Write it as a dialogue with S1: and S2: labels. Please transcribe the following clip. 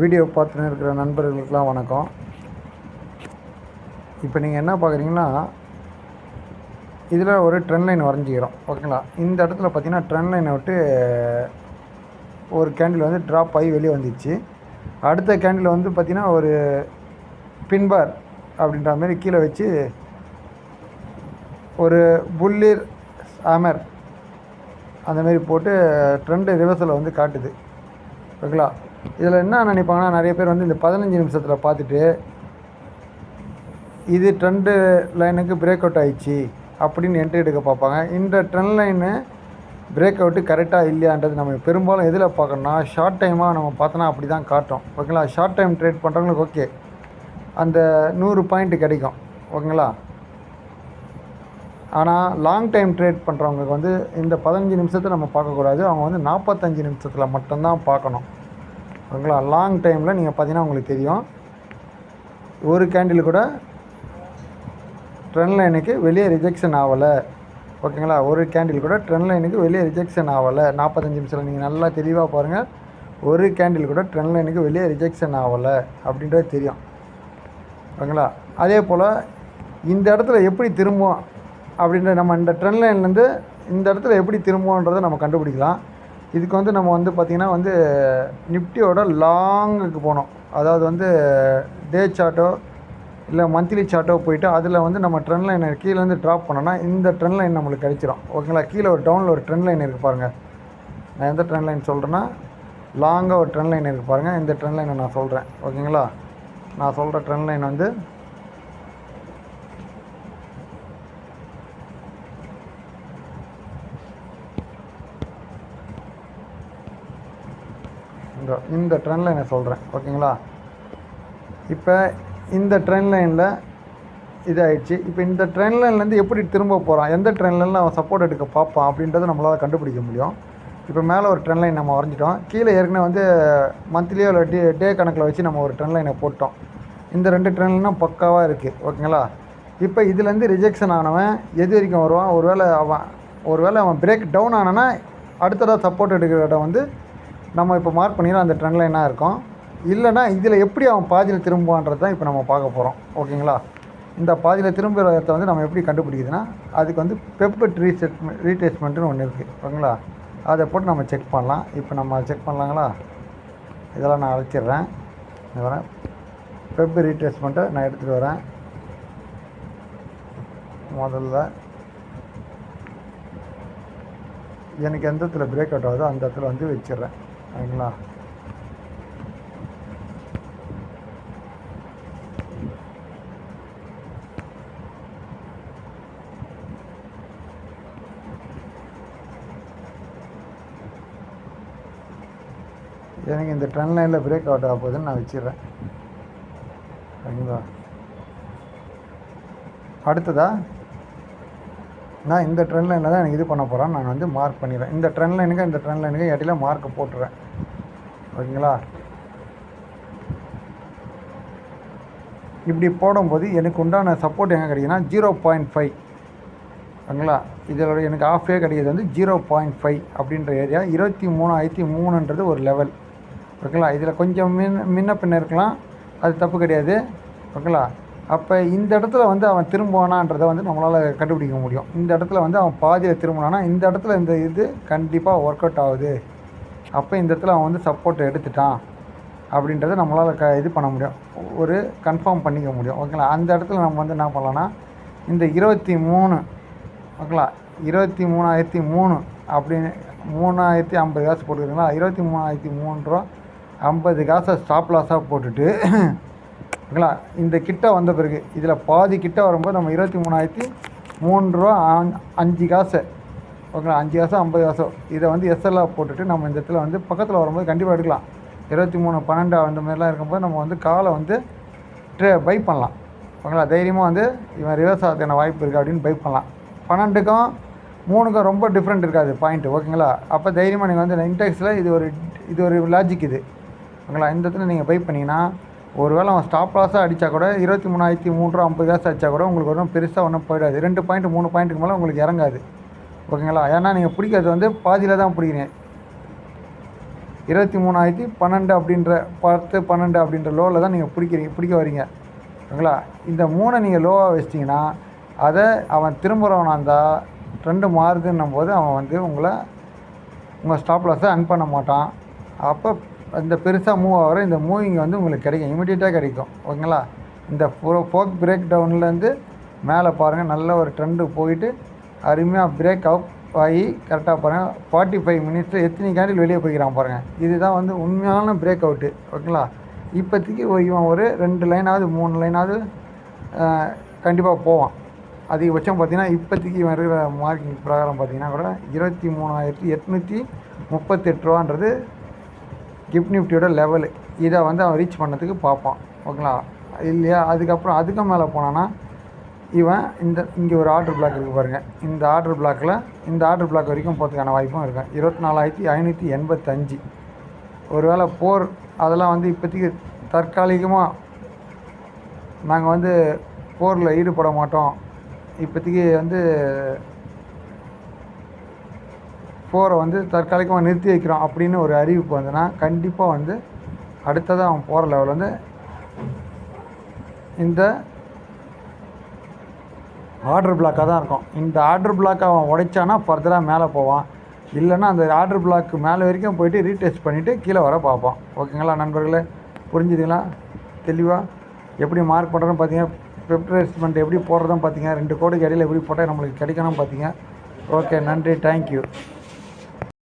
S1: Video பார்த்துன்னு இருக்கிற நண்பர்களுக்கெலாம் வணக்கம். இப்போ நீங்கள் என்ன பார்க்குறீங்கன்னா, இதில் ஒரு ட்ரெண்ட் லைன் வரைஞ்சிக்கிறோம். ஓகேங்களா? இந்த இடத்துல பார்த்தீங்கன்னா ட்ரெண்ட் லைனை விட்டு ஒரு கேண்டில் வந்து ட்ராப் ஆகி வெளியே வந்துச்சு. அடுத்த கேண்டில் வந்து பார்த்திங்கன்னா ஒரு பின்பார் அப்படின்ற மாதிரி கீழே வச்சு ஒரு புல்லிர் ஹேமர் அந்தமாரி போட்டு ட்ரெண்டு ரிவர்சலை வந்து காட்டுது. ஓகேங்களா? இதில் என்ன நினைப்பாங்கன்னா, நிறைய பேர் வந்து இந்த 15 நிமிஷத்தில் பார்த்துட்டு இது ட்ரெண்டு லைனுக்கு பிரேக் அவுட் ஆகிடுச்சு அப்படின்னு என்ட்ரி எடுக்க பார்ப்பாங்க. இந்த ட்ரெண்ட் லைனு பிரேக் அவுட்டு கரெக்டாக இல்லையான்றது நம்ம பெரும்பாலும் எதில் பார்க்கணும்னா, ஷார்ட் டைமாக நம்ம பார்த்தோன்னா அப்படி தான் காட்டும். ஓகேங்களா? ஷார்ட் டைம் ட்ரேட் பண்ணுறவங்களுக்கு ஓகே, அந்த 100 பாயிண்ட் கிடைக்கும். ஓகேங்களா? ஆனால் லாங் டைம் ட்ரேட் பண்ணுறவங்களுக்கு வந்து இந்த 15 நிமிஷத்தை நம்ம பார்க்கக்கூடாது. அவங்க வந்து 45 நிமிஷத்தில் மட்டும்தான் பார்க்கணும். ஓகேங்களா? லாங் டைமில் நீங்கள் பார்த்தீங்கன்னா உங்களுக்கு தெரியும், ஒரு கேண்டில் கூட ட்ரெண்ட் லைனுக்கு வெளியே ரிஜெக்ஷன் ஆகலை. ஓகேங்களா? ஒரு கேண்டில் கூட ட்ரெண்ட் லைனுக்கு வெளியே ரிஜெக்ஷன் ஆகலை. 45 நிமிஷத்தில் நீங்கள் நல்லா தெளிவாக பாருங்கள், ஒரு கேண்டில் கூட ட்ரெண்ட் லைனுக்கு வெளியே ரிஜெக்ஷன் ஆகலை அப்படின்றது தெரியும். ஓகேங்களா? அதே போல் இந்த இடத்துல எப்படி திரும்பும் அப்படின்ற நம்ம இந்த ட்ரெண்ட் லைன்லேருந்து இந்த இடத்துல எப்படி திரும்புன்றதை நம்ம கண்டுபிடிக்கலாம். இதுக்கு வந்து நம்ம வந்து பார்த்திங்கன்னா வந்து நிஃப்டியோட லாங்குக்கு போகணும். அதாவது வந்து டே சார்ட்டோ இல்லை மந்த்லி சார்ட்டோ போயிட்டு அதில் வந்து நம்ம ட்ரெண்ட் லைனை கீழேருந்து ட்ராப் பண்ணோன்னா இந்த ட்ரெண்ட் லைன் நம்மளுக்கு கிடைச்சிரும். ஓகேங்களா? கீழே ஒரு டவுனில் ஒரு ட்ரெண்ட் லைன் இருக்குது பாருங்கள். நான் எந்த ட்ரெண்ட் லைன் சொல்கிறேன்னா, லாங்காக ஒரு ட்ரெண்ட் லைன் இருக்குது பாருங்கள். இந்த ட்ரெண்ட் லைனை நான் சொல்கிறேன். ஓகேங்களா? நான் சொல்கிற ட்ரெண்ட் லைன் வந்து இந்த ட்ரெண்ட் லைனை சொல்கிறேன். ஓகேங்களா? இப்போ இந்த ட்ரெண்ட் லைனில் இதாகிடுச்சு. இப்போ இந்த ட்ரெண்ட் லைன்லேருந்து எப்படி திரும்ப போகிறான், எந்த ட்ரெண்ட் லைனில் அவன் சப்போர்ட் எடுக்க பார்ப்பான் அப்படின்றத நம்மளால் கண்டுபிடிக்க முடியும். இப்போ மேலே ஒரு ட்ரெண்ட் லைன் நம்ம வரைஞ்சிட்டோம். கீழே ஏற்கனவே வந்து மந்த்லியோ இல்லை டே கணக்கில் வச்சு நம்ம ஒரு ட்ரெண்ட் லைனை போட்டோம். இந்த 2 ட்ரெண்ட் லைனும் பக்காவாக இருக்குது. ஓகேங்களா? இப்போ இதுலேருந்து ரிஜெக்ஷன் ஆனவன் எது வரைக்கும் வருவான், ஒருவேளை அவன் பிரேக் டவுன் ஆனானா அடுத்ததாக சப்போர்ட் எடுக்கிற இடம் வந்து நம்ம இப்போ மார்க் பண்ணிடலாம், அந்த ட்ரெண்ட் லைனாக இருக்கும். இல்லைனா இதில் எப்படி அவன் பாதியில் திரும்புவான்றது தான் இப்போ நம்ம பார்க்க போகிறோம். ஓகேங்களா? இந்த பாதியில் திரும்புகிற இடத்த வந்து நம்ம எப்படி கண்டுபிடிக்குதுன்னா, அதுக்கு வந்து பெப்பட் ரீட்ரேஸ்மெண்ட்டுன்னு ஒன்று இருக்குது. ஓகேங்களா? அதை போட்டு நம்ம செக் பண்ணலாம். இப்போ நம்ம செக் பண்ணலாங்களா? இதெல்லாம் நான் அழைச்சிட்றேன். வரேன், பெப் ரீட்ரேஸ்மெண்ட்டை நான் எடுத்துகிட்டு வரேன். முதல்ல எனக்கு எந்த இடத்துல பிரேக் அவுட் ஆகுதோ அந்த இடத்துல வந்து வச்சிடுறேன். ஓகேங்களா? எனக்கு இந்த ட்ரெண்ட் லைனில் பிரேக் அவுட் ஆக போகுதுன்னு நான் வச்சிடுறேன். ஓகேங்களா? அடுத்ததா நான் இந்த ட்ரெண்ட் லைனில் தான் எனக்கு இது பண்ண போகிறேன். நான் வந்து மார்க் பண்ணிடுறேன். இந்த ட்ரெண்ட் லைனுக்கு இடையில மார்க்கை போட்டுறேன். ஓகேங்களா? இப்படி போடும்போது எனக்கு உண்டான சப்போர்ட் எங்கே கிடைக்குன்னா 0.5. ஓகேங்களா? இதில் எனக்கு ஆஃபே கிடைக்கிறது வந்து 0.5 அப்படின்ற ஏரியா. 23,003ன்றது ஒரு லெவல். ஓகேங்களா? இதில் கொஞ்சம் முன்ன பின்ன இருக்கலாம், அது தப்பு கிடையாது. ஓகேங்களா? அப்போ இந்த இடத்துல வந்து அவன் திரும்புவானான்றதை வந்து நம்மளால் கண்டுபிடிக்க முடியும். இந்த இடத்துல வந்து அவன் பாதியில் திரும்பினானா இந்த இடத்துல இந்த இது கண்டிப்பாக ஒர்க் அவுட் ஆகுது. அப்போ இந்த இடத்துல அவன் வந்து சப்போர்ட் எடுத்துட்டான் அப்படின்றத நம்மளால் இது பண்ண முடியும், ஒரு கன்ஃபார்ம் பண்ணிக்க முடியும். ஓகேங்களா? அந்த இடத்துல நம்ம வந்து என்ன பண்ணலான்னா, இந்த 23, ஓகேங்களா, 23,003 அப்படின்னு 3,050 காசு போட்டுக்கிறீங்களா, 23,003 ரூபா 50 காசை ஸ்டாப் லாஸாக போட்டுட்டு, ஓகேங்களா, இந்த கிட்ட வந்த பிறகு இதில் பாதி கிட்ட வரும்போது நம்ம 23,003 ரூபா 5 காசு, ஓகேங்களா, 5 காசோ 50 காசோ இதை வந்து எஸ்எல்லாக போட்டுட்டு நம்ம இந்த இடத்துல வந்து பக்கத்தில் வரும்போது கண்டிப்பாக எடுக்கலாம். 23,12 அந்த மாதிரிலாம் இருக்கும்போது நம்ம வந்து காலை வந்து பை பண்ணலாம். ஓகேங்களா? தைரியமாக வந்து இவன் ரிவர்ஸ் ஆகிறதுக்கான வாய்ப்பு இருக்குது அப்படின்னு பை பண்ணலாம். 12க்கும் 3க்கும் ரொம்ப டிஃப்ரெண்ட் இருக்காது பாயிண்ட்டு. ஓகேங்களா? அப்போ தைரியமாக நீங்கள் வந்து இன்டெக்ஸில் இது ஒரு லாஜிக் இது. ஓகேங்களா? இந்த இடத்துல நீங்கள் பை பண்ணிங்கன்னா ஒரு வேளை அவன் ஸ்டாப் லாஸாக அடித்தா கூட 23,003 ரூபா 50 காசு அடித்தா கூட உங்களுக்கு ஒன்றும் பெருசாக ஒன்றும் போயிடாது. 2 பாயிண்ட் 3 பாயிண்ட்டுக்கு மேலே உங்களுக்கு இறங்காது. ஓகேங்களா? ஏன்னா நீங்கள் பிடிக்கிறது வந்து பாதியில் தான் பிடிக்கிறீங்க. 23,012 அப்படின்ற 10 12 அப்படின்ற லோவில் தான் நீங்கள் பிடிக்க வரீங்க. ஓகேங்களா? இந்த 3 நீங்கள் லோவாக வச்சிட்டிங்கன்னா அதை அவன் திரும்புகிறவனாக இருந்தால் ட்ரெண்டு மாறுதுன்னும் போது அவன் வந்து உங்கள் ஸ்டாப் லாஸை அன் பண்ண மாட்டான். அப்போ இந்த பெருசாக மூவ் ஆகிற இந்த மூவிங் வந்து உங்களுக்கு கிடைக்கும், இமிடியேட்டாக கிடைக்கும். ஓகேங்களா? இந்த ஃபோக் பிரேக் டவுன்லேருந்து மேலே பாருங்கள், நல்ல ஒரு ட்ரெண்டு போயிட்டு அருமையாக பிரேக் அவுட் ஆகி கரெக்டாக பாருங்கள் 45 மினிட்ஸில் எத்தனை கேண்டில் வெளியே போய்க்கிறான் பாருங்கள். இதுதான் வந்து உண்மையான பிரேக் அவுட்டு. ஓகேங்களா? இப்போதைக்கு இவன் ஒரு 2 லைனாவது 3 லைனாவது கண்டிப்பாக போவான். அதிகபட்சம் பார்த்திங்கன்னா இப்போதைக்கு இவன் இருக்கிற மார்க்கிங் பிரகாரம் பார்த்திங்கன்னா கூட 23,838 ரூபான்றது கிஃப்ட் நிஃப்டியோட லெவலு. இதை வந்து அவன் ரீச் பண்ணதுக்கு பார்ப்பான். ஓகேங்களா? இல்லையா? அதுக்கப்புறம் அதுக்கும் மேலே போனான்னா இவன் இங்கே ஒரு ஆர்டர் பிளாக் இருக்குது பாருங்கள். இந்த ஆர்டர் பிளாக் வரைக்கும் போகிறதுக்கான வாய்ப்பும் இருக்கும். 24,585. ஒரு வேளை போர் அதெல்லாம் வந்து இப்போதைக்கு தற்காலிகமாக நாங்கள் வந்து போரில் ஈடுபட மாட்டோம், இப்போதைக்கு வந்து போரை வந்து தற்காலிகமாக நிறுத்தி வைக்கிறோம் அப்படின்னு ஒரு அறிவிப்பு வந்ததுன்னா கண்டிப்பாக வந்து அடுத்ததாக அவன் போகிற லெவல் வந்து இந்த ஆர்டர் பிளாக்காக தான் இருக்கும். இந்த ஆர்டர் பிளாக்கை அவன் உடைச்சானா ஃபர்தராக மேலே போவான். இல்லைன்னா அந்த ஆர்டர் பிளாக்கு மேலே வரைக்கும் போயிட்டு ரீடெஸ்ட் பண்ணிவிட்டு கீழே வர பார்ப்பான். ஓகேங்களா நண்பர்களே? புரிஞ்சுதுங்களா தெளிவாக? எப்படி மார்க் பண்ணுறதுன்னு பார்த்தீங்க, ப்ரிப்ரேஸ்மெண்ட் எப்படி போடுறதுன்னு பார்த்தீங்க, 2 கோடுக்கு இடையில் எப்படி போட்டால் நம்மளுக்கு கிடைக்கணும் பார்த்தீங்க. ஓகே, நன்றி, தேங்க்யூ.